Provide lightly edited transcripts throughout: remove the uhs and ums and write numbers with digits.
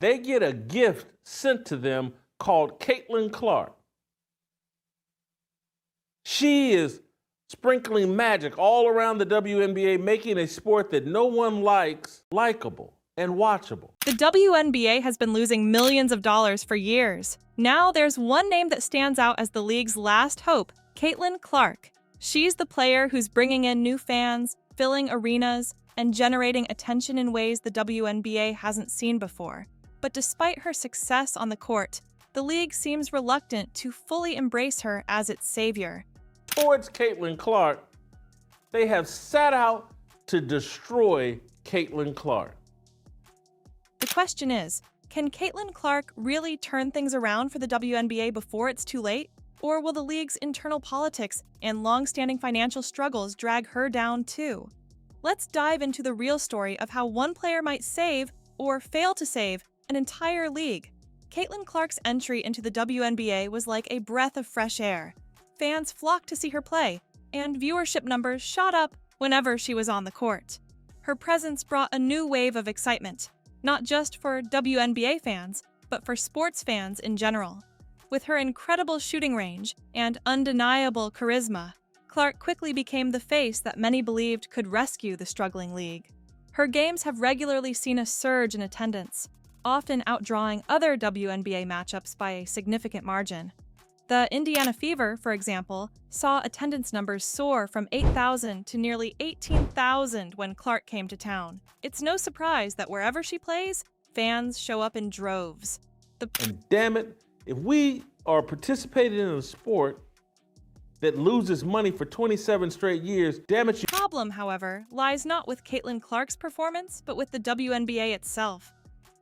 they get a gift sent to them called Caitlin Clark. She is sprinkling magic all around the WNBA, making a sport that no one likes likable and watchable. The WNBA has been losing millions of dollars for years. Now there's one name that stands out as the league's last hope, Caitlin Clark. She's the player who's bringing in new fans, filling arenas, and generating attention in ways the WNBA hasn't seen before. But despite her success on the court, the league seems reluctant to fully embrace her as its savior. Towards Caitlin Clark, they have set out to destroy Caitlin Clark. The question is, can Caitlin Clark really turn things around for the WNBA before it's too late? Or will the league's internal politics and long-standing financial struggles drag her down too? Let's dive into the real story of how one player might save, or fail to save, an entire league. Caitlin Clark's entry into the WNBA was like a breath of fresh air. Fans flocked to see her play, and viewership numbers shot up whenever she was on the court. Her presence brought a new wave of excitement, not just for WNBA fans, but for sports fans in general. With her incredible shooting range and undeniable charisma, Clark quickly became the face that many believed could rescue the struggling league. Her games have regularly seen a surge in attendance, often outdrawing other WNBA matchups by a significant margin. The Indiana Fever, for example, saw attendance numbers soar from 8,000 to nearly 18,000 when Clark came to town. It's no surprise that wherever she plays, fans show up in droves. And damn it, if we are participating in a sport that loses money for 27 straight years, damn it. The problem, however, lies not with Caitlin Clark's performance, but with the WNBA itself.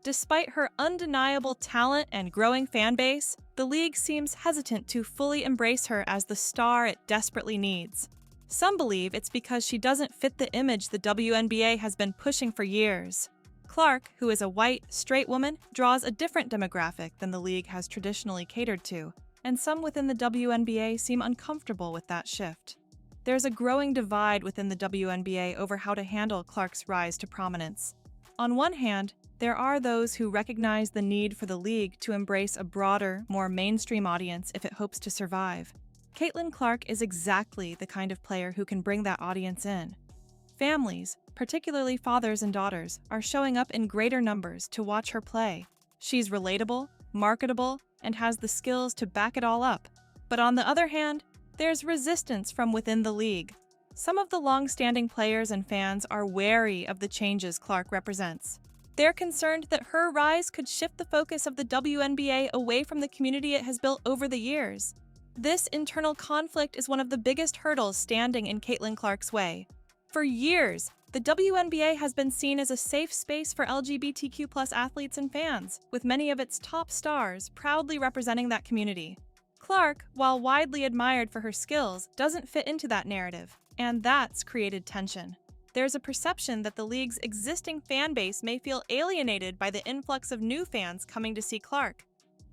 Despite her undeniable talent and growing fan base, the league seems hesitant to fully embrace her as the star it desperately needs. Some believe it's because she doesn't fit the image the WNBA has been pushing for years. Clark, who is a white, straight woman, draws a different demographic than the league has traditionally catered to, and some within the WNBA seem uncomfortable with that shift. There's a growing divide within the WNBA over how to handle Clark's rise to prominence. On one hand, there are those who recognize the need for the league to embrace a broader, more mainstream audience if it hopes to survive. Caitlin Clark is exactly the kind of player who can bring that audience in. Families, particularly fathers and daughters, are showing up in greater numbers to watch her play. She's relatable, marketable, and has the skills to back it all up. But on the other hand, there's resistance from within the league. Some of the long-standing players and fans are wary of the changes Clark represents. They're concerned that her rise could shift the focus of the WNBA away from the community it has built over the years. This internal conflict is one of the biggest hurdles standing in Caitlin Clark's way. For years, the WNBA has been seen as a safe space for LGBTQ+ athletes and fans, with many of its top stars proudly representing that community. Clark, while widely admired for her skills, doesn't fit into that narrative, and that's created tension. There's a perception that the league's existing fan base may feel alienated by the influx of new fans coming to see Clark.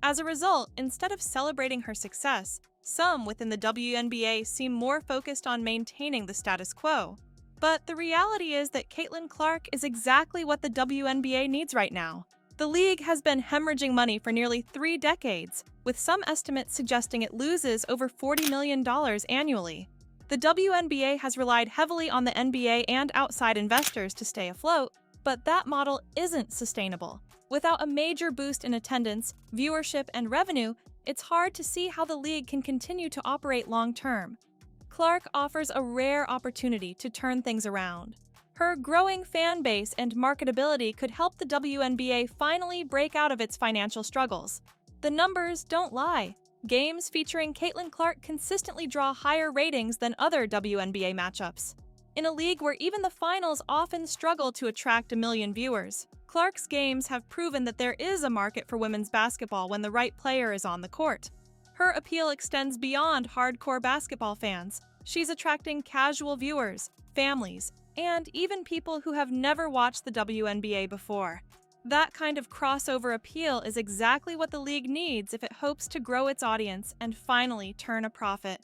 As a result, instead of celebrating her success, some within the WNBA seem more focused on maintaining the status quo. But the reality is that Caitlin Clark is exactly what the WNBA needs right now. The league has been hemorrhaging money for nearly 3 decades, with some estimates suggesting it loses over $40 million annually. The WNBA has relied heavily on the NBA and outside investors to stay afloat, but that model isn't sustainable. Without a major boost in attendance, viewership, and revenue, it's hard to see how the league can continue to operate long-term. Clark offers a rare opportunity to turn things around. Her growing fan base and marketability could help the WNBA finally break out of its financial struggles. The numbers don't lie. Games featuring Caitlin Clark consistently draw higher ratings than other WNBA matchups. In a league where even the finals often struggle to attract 1 million viewers, Clark's games have proven that there is a market for women's basketball when the right player is on the court. Her appeal extends beyond hardcore basketball fans. She's attracting casual viewers, families, and even people who have never watched the WNBA before. That kind of crossover appeal is exactly what the league needs if it hopes to grow its audience and finally turn a profit.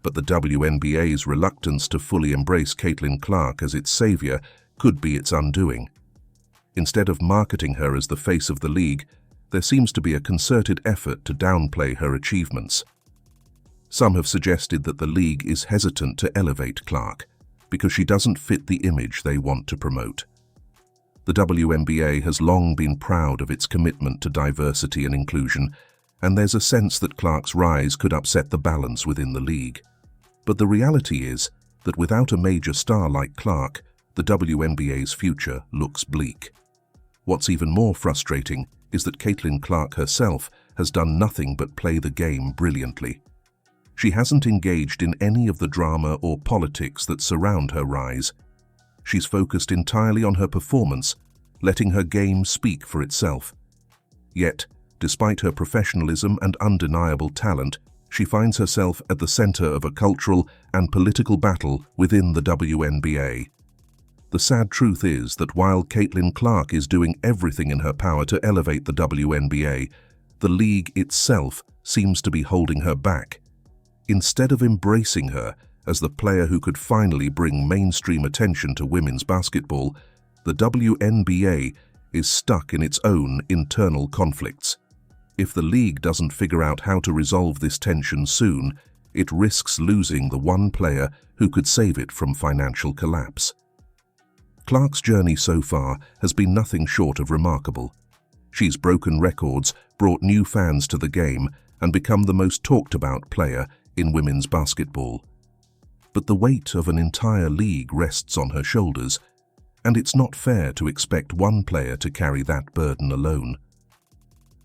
But the WNBA's reluctance to fully embrace Caitlin Clark as its savior could be its undoing. Instead of marketing her as the face of the league, there seems to be a concerted effort to downplay her achievements. Some have suggested that the league is hesitant to elevate Clark because she doesn't fit the image they want to promote. The WNBA has long been proud of its commitment to diversity and inclusion, and there's a sense that Clark's rise could upset the balance within the league. But the reality is that without a major star like Clark, the WNBA's future looks bleak. What's even more frustrating is that Caitlin Clark herself has done nothing but play the game brilliantly. She hasn't engaged in any of the drama or politics that surround her rise. She's focused entirely on her performance, letting her game speak for itself. Yet, despite her professionalism and undeniable talent, she finds herself at the center of a cultural and political battle within the WNBA. The sad truth is that while Caitlin Clark is doing everything in her power to elevate the WNBA, the league itself seems to be holding her back. Instead of embracing her as the player who could finally bring mainstream attention to women's basketball, the WNBA is stuck in its own internal conflicts. If the league doesn't figure out how to resolve this tension soon, it risks losing the one player who could save it from financial collapse. Clark's journey so far has been nothing short of remarkable. She's broken records, brought new fans to the game, and become the most talked about player in women's basketball. But the weight of an entire league rests on her shoulders, and it's not fair to expect one player to carry that burden alone.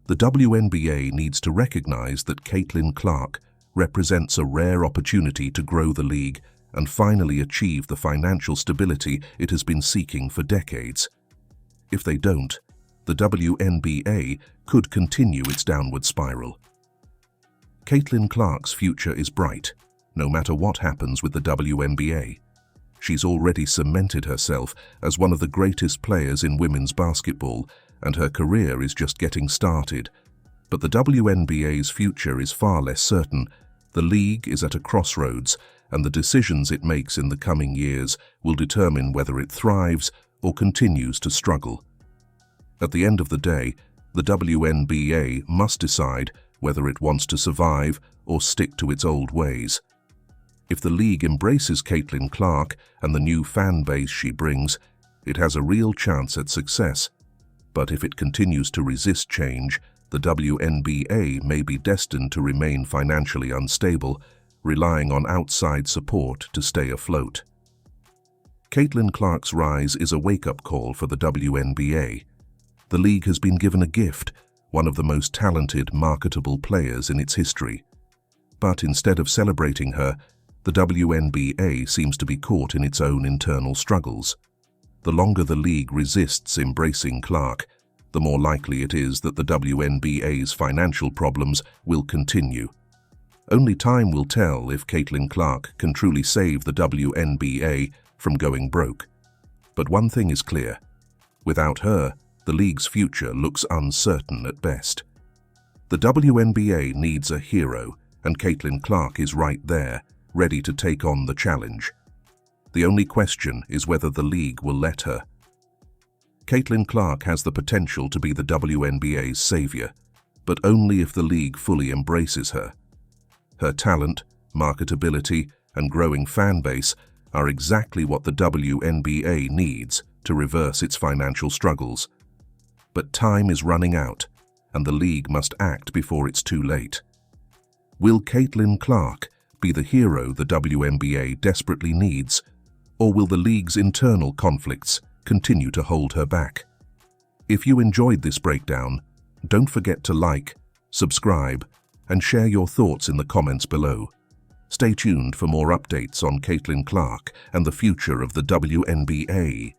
The WNBA needs to recognize that Caitlin Clark represents a rare opportunity to grow the league and finally achieve the financial stability it has been seeking for decades. If they don't, the WNBA could continue its downward spiral. Caitlin Clark's future is bright, no matter what happens with the WNBA. She's already cemented herself as one of the greatest players in women's basketball, and her career is just getting started. But the WNBA's future is far less certain. The league is at a crossroads, and the decisions it makes in the coming years will determine whether it thrives or continues to struggle. At the end of the day, the WNBA must decide whether it wants to survive or stick to its old ways. If the league embraces Caitlin Clark and the new fan base she brings, it has a real chance at success. But if it continues to resist change, the WNBA may be destined to remain financially unstable, relying on outside support to stay afloat. Caitlin Clark's rise is a wake-up call for the WNBA. The league has been given a gift, one of the most talented, marketable players in its history. But instead of celebrating her, the WNBA seems to be caught in its own internal struggles. The longer the league resists embracing Clark, the more likely it is that the WNBA's financial problems will continue. Only time will tell if Caitlin Clark can truly save the WNBA from going broke. But one thing is clear: without her, the league's future looks uncertain at best. The WNBA needs a hero, and Caitlin Clark is right there, ready to take on the challenge. The only question is whether the league will let her. Caitlin Clark has the potential to be the WNBA's savior, but only if the league fully embraces her. Her talent, marketability, and growing fan base are exactly what the WNBA needs to reverse its financial struggles. But time is running out, and the league must act before it's too late. Will Caitlin Clark be the hero the WNBA desperately needs, or will the league's internal conflicts continue to hold her back? If you enjoyed this breakdown, don't forget to like, subscribe, and share your thoughts in the comments below. Stay tuned for more updates on Caitlin Clark and the future of the WNBA.